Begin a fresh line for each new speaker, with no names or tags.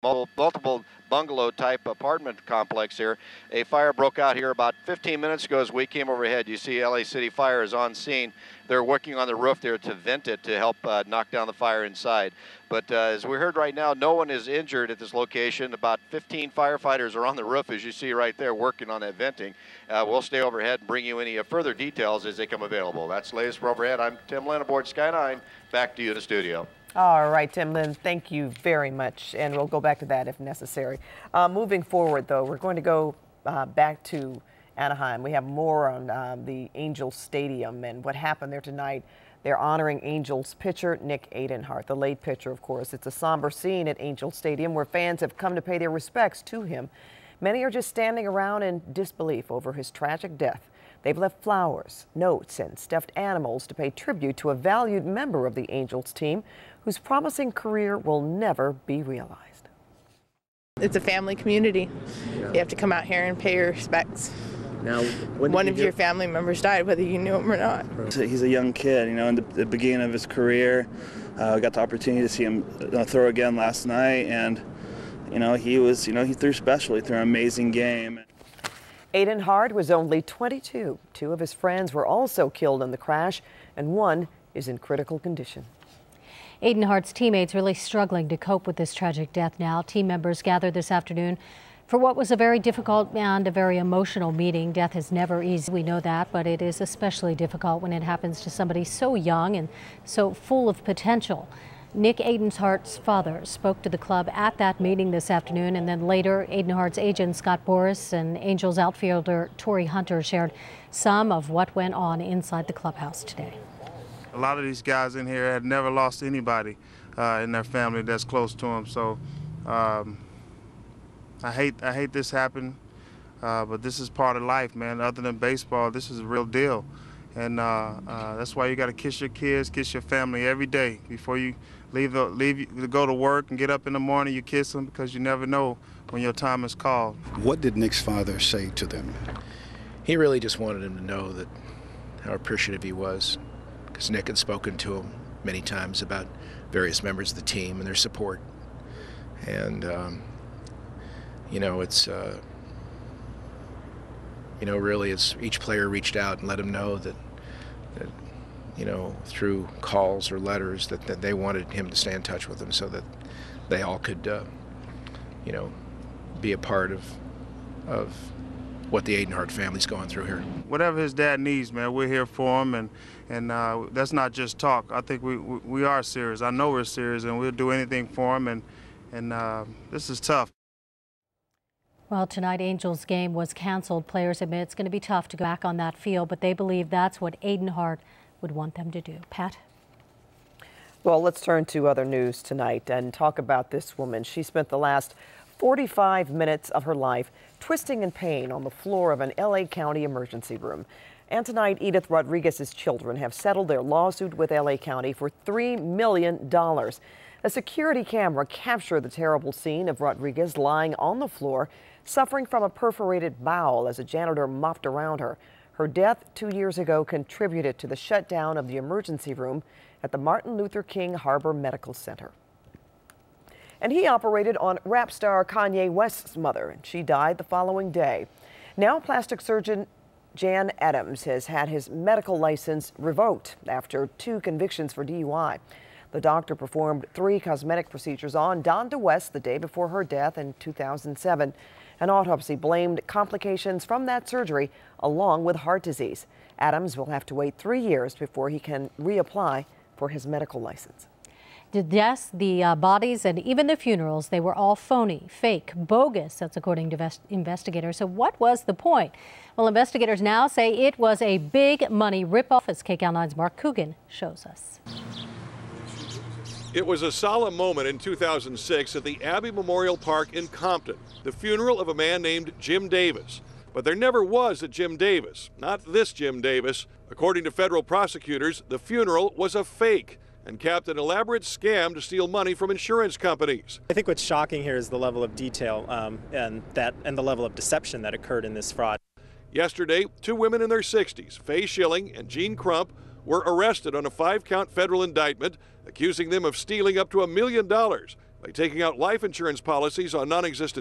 multiple bungalow type apartment complex here. A fire broke out here about 15 minutes ago as we came overhead. You see LA City Fire is on scene. They're working on the roof there to vent it to help knock down the fire inside. But as we heard right now, no one is injured at this location. About 15 firefighters are on the roof, as you see right there, working on that venting. We'll stay overhead and bring you any further details as they come available. That's the latest for overhead. I'm Tim Lynn aboard Sky 9. Back to you in the studio.
All right, Tim Lynn, thank you very much, and we'll go back to that if necessary. Moving forward, though, we're going to go back to Anaheim. We have more on the Angels Stadium and what happened there tonight. They're honoring Angels pitcher Nick Adenhart, the late pitcher, of course. It's a somber scene at Angels Stadium where fans have come to pay their respects to him. Many are just standing around in disbelief over his tragic death. They've left flowers, notes, and stuffed animals to pay tribute to a valued member of the Angels team whose promising career will never be realized.
It's a family community. You have to come out here and pay your respects.
Now,
one of your family members died, whether you knew him or not.
He's a young kid, you know, in the beginning of his career. I got the opportunity to see him throw again last night, and he threw special. He threw an amazing game.
Adenhart was only 22. Two of his friends were also killed in the crash, and one is in critical condition.
Adenhart's teammates really struggling to cope with this tragic death now. Team members gathered this afternoon for what was a very difficult and a very emotional meeting. Death is never easy, we know that, but it is especially difficult when it happens to somebody so young and so full of potential. Nick Adenhart's father spoke to the club at that meeting this afternoon, and then later Adenhart's agent Scott Boris and Angels outfielder Torrey Hunter shared some of what went on inside the clubhouse today.
A lot of these guys in here had never lost anybody in their family that's close to them. So I hate this happened, but this is part of life, man. Other than baseball, this is a real deal. And that's why you got to kiss your kids, kiss your family every day before you leave to go to work and get up in the morning. You kiss them because you never know when your time is called.
What did Nick's father say to them?
He really just wanted him to know that how appreciative he was, because Nick had spoken to him many times about various members of the team and their support. And really, it's each player reached out and let him know that through calls or letters that they wanted him to stay in touch with them so that they all could, be a part of what the Adenhart family's going through here.
Whatever his dad needs, man, we're here for him, and that's not just talk. I think we are serious. I know we're serious, and we'll do anything for him, and this is tough.
Well, tonight Angels game was canceled. Players admit it's going to be tough to go back on that field, but they believe that's what Adenhart would want them to do. Pat?
Well, let's turn to other news tonight and talk about this woman. She spent the last 45 minutes of her life twisting in pain on the floor of an LA County emergency room. And tonight, Edith Rodriguez's children have settled their lawsuit with LA County for $3 million. A security camera captured the terrible scene of Rodriguez lying on the floor, suffering from a perforated bowel as a janitor mopped around her. Her death 2 years ago contributed to the shutdown of the emergency room at the Martin Luther King Harbor Medical Center. And he operated on rap star Kanye West's mother, and she died the following day. Now plastic surgeon Jan Adams has had his medical license revoked after 2 convictions for DUI. The doctor performed 3 cosmetic procedures on Donda West the day before her death in 2007. An autopsy blamed complications from that surgery along with heart disease. Adams will have to wait 3 years before he can reapply for his medical license.
The deaths, the bodies, and even the funerals, they were all phony, fake, bogus. That's according to investigators. So what was the point? Well, investigators now say it was a big money ripoff, as Kcal 9's Mark Coogan shows us.
It was a solemn moment in 2006 at the Abbey Memorial Park in Compton, the funeral of a man named Jim Davis. But there never was a Jim Davis, not this Jim Davis. According to federal prosecutors, the funeral was a fake and capped an elaborate scam to steal money from insurance companies.
I think what's shocking here is the level of detail and the level of deception that occurred in this fraud.
Yesterday, 2 women in their 60s, Faye Schilling and Jean Crump, were arrested on a 5-count federal indictment accusing them of stealing up to $1 million by taking out life insurance policies on non-existent